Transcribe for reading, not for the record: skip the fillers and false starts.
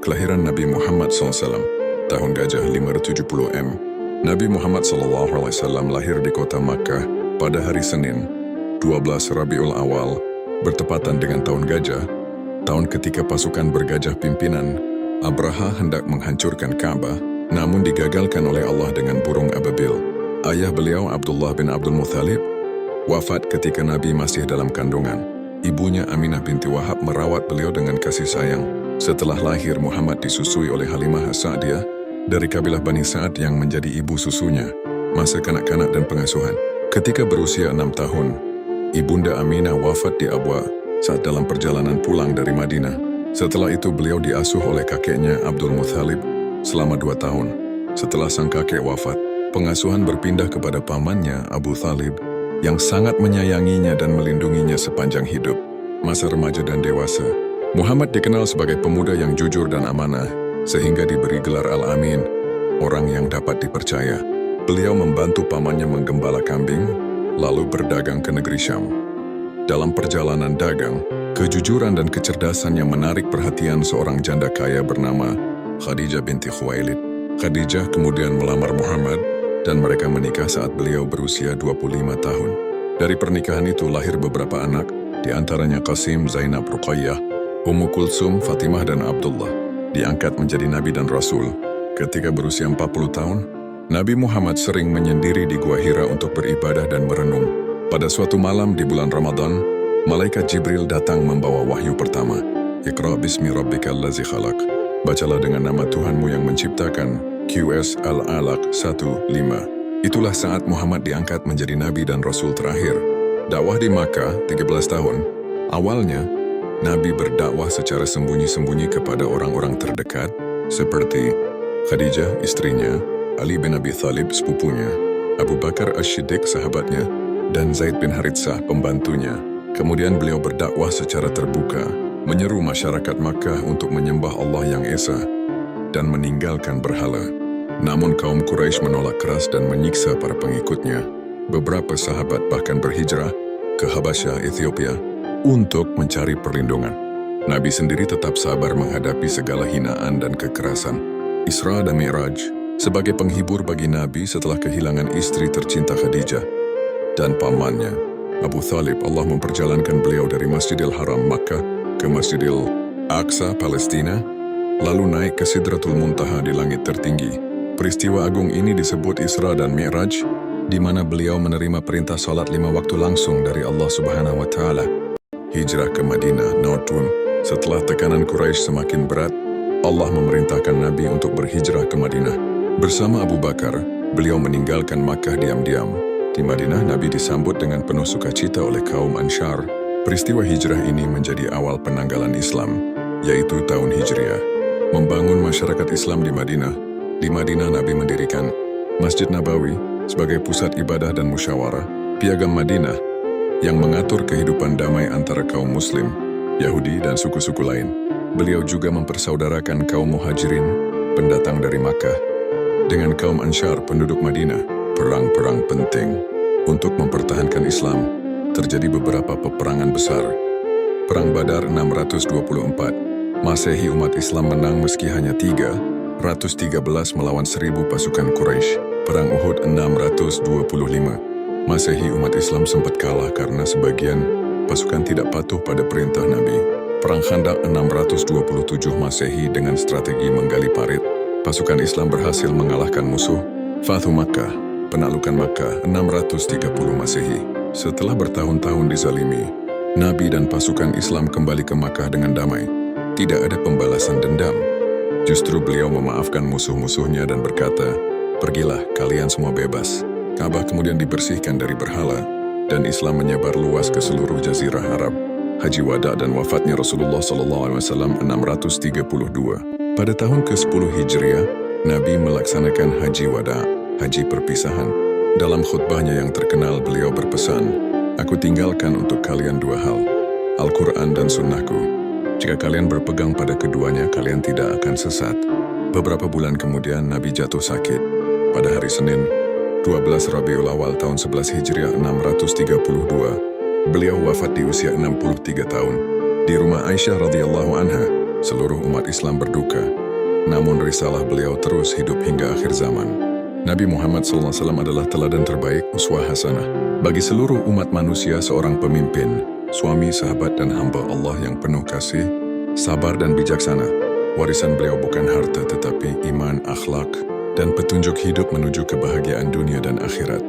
Kelahiran Nabi Muhammad SAW, tahun Gajah 570 M. Nabi Muhammad SAW lahir di kota Makkah pada hari Senin, 12 Rabiul Awal, bertepatan dengan tahun Gajah, tahun ketika pasukan bergajah pimpinan Abraha hendak menghancurkan Ka'bah, namun digagalkan oleh Allah dengan burung ababil. Ayah beliau Abdullah bin Abdul Muthalib wafat ketika Nabi masih dalam kandungan. Ibunya Aminah binti Wahab merawat beliau dengan kasih sayang. Setelah lahir, Muhammad disusui oleh Halimah As-Sa'diyah dari kabilah Bani Sa'ad yang menjadi ibu susunya masa kanak-kanak dan pengasuhan. Ketika berusia 6 tahun, ibunda Aminah wafat di Abwa saat dalam perjalanan pulang dari Madinah. Setelah itu beliau diasuh oleh kakeknya Abdul Muthalib selama 2 tahun. Setelah sang kakek wafat, pengasuhan berpindah kepada pamannya Abu Thalib yang sangat menyayanginya dan melindunginya sepanjang hidup. Masa remaja dan dewasa, Muhammad dikenal sebagai pemuda yang jujur dan amanah, sehingga diberi gelar Al-Amin, orang yang dapat dipercaya. Beliau membantu pamannya menggembala kambing, lalu berdagang ke negeri Syam. Dalam perjalanan dagang, kejujuran dan kecerdasan yang menarik perhatian seorang janda kaya bernama Khadijah binti Khuwailid. Khadijah kemudian melamar Muhammad, dan mereka menikah saat beliau berusia 25 tahun. Dari pernikahan itu lahir beberapa anak, di antaranya Qasim, Zainab, Ruqayyah, Ummu Kulsum, Fatimah, dan Abdullah. Diangkat menjadi Nabi dan Rasul. Ketika berusia 40 tahun, Nabi Muhammad sering menyendiri di Gua Hira untuk beribadah dan merenung. Pada suatu malam di bulan Ramadan, Malaikat Jibril datang membawa wahyu pertama. Iqra bismi rabbikal ladzi khalaq. Bacalah dengan nama Tuhanmu yang menciptakan. QS Al-Alaq 1:5. Itulah saat Muhammad diangkat menjadi Nabi dan Rasul terakhir. Dakwah di Makkah 13 tahun. Awalnya, Nabi berdakwah secara sembunyi-sembunyi kepada orang-orang terdekat, seperti Khadijah, istrinya, Ali bin Abi Thalib, sepupunya, Abu Bakar As-Siddiq, sahabatnya, dan Zaid bin Haritsah, pembantunya. Kemudian beliau berdakwah secara terbuka, menyeru masyarakat Makkah untuk menyembah Allah yang Esa dan meninggalkan berhala. Namun kaum Quraisy menolak keras dan menyiksa para pengikutnya. Beberapa sahabat bahkan berhijrah ke Habasyah, Ethiopia, untuk mencari perlindungan. Nabi sendiri tetap sabar menghadapi segala hinaan dan kekerasan. Isra dan Mi'raj sebagai penghibur bagi Nabi setelah kehilangan istri tercinta Khadijah dan pamannya Abu Thalib. Allah memperjalankan beliau dari Masjidil Haram Makkah ke Masjidil Aqsa, Palestina, lalu naik ke Sidratul Muntaha di langit tertinggi. Peristiwa agung ini disebut Isra dan Mi'raj, di mana beliau menerima perintah salat 5 waktu langsung dari Allah Subhanahu wa Ta'ala. Hijrah ke Madinah, Nautun. Setelah tekanan Quraisy semakin berat, Allah memerintahkan Nabi untuk berhijrah ke Madinah. Bersama Abu Bakar, beliau meninggalkan Makkah diam-diam. Di Madinah, Nabi disambut dengan penuh sukacita oleh kaum Ansyar. Peristiwa hijrah ini menjadi awal penanggalan Islam, yaitu tahun Hijriah. Membangun masyarakat Islam di Madinah. Di Madinah, Nabi mendirikan Masjid Nabawi sebagai pusat ibadah dan musyawarah. Piagam Madinah yang mengatur kehidupan damai antara kaum Muslim, Yahudi, dan suku-suku lain. Beliau juga mempersaudarakan kaum Muhajirin, pendatang dari Makkah, dengan kaum Ansyar, penduduk Madinah. Perang-perang penting untuk mempertahankan Islam. Terjadi beberapa peperangan besar. Perang Badar 624. Masehi, umat Islam menang meski hanya 313 melawan 1000 pasukan Quraisy. Perang Uhud 625. Masehi, umat Islam sempat kalah karena sebagian pasukan tidak patuh pada perintah Nabi. Perang Khandaq 627 Masehi, dengan strategi menggali parit, pasukan Islam berhasil mengalahkan musuh. Fathu Makkah, penaklukan Makkah 630 Masehi. Setelah bertahun-tahun dizalimi, Nabi dan pasukan Islam kembali ke Makkah dengan damai. Tidak ada pembalasan dendam. Justru beliau memaafkan musuh-musuhnya dan berkata, "Pergilah, kalian semua bebas." Ka'bah kemudian dibersihkan dari berhala, dan Islam menyebar luas ke seluruh jazirah Arab. Haji Wada dan wafatnya Rasulullah SAW 632. Pada tahun ke-10 Hijriah, Nabi melaksanakan Haji Wada, haji perpisahan. Dalam khutbahnya yang terkenal, beliau berpesan, "Aku tinggalkan untuk kalian 2 hal, Al-Quran dan Sunnahku. Jika kalian berpegang pada keduanya, kalian tidak akan sesat." Beberapa bulan kemudian, Nabi jatuh sakit. Pada hari Senin, 12 Rabiul Awal tahun 11 Hijriah 632, beliau wafat di usia 63 tahun. Di rumah Aisyah radhiyallahu anha, seluruh umat Islam berduka. Namun risalah beliau terus hidup hingga akhir zaman. Nabi Muhammad SAW adalah teladan terbaik, uswah hasanah bagi seluruh umat manusia, seorang pemimpin, suami, sahabat, dan hamba Allah yang penuh kasih, sabar, dan bijaksana. Warisan beliau bukan harta tetapi iman, akhlak, dan petunjuk hidup menuju kebahagiaan dunia dan akhirat.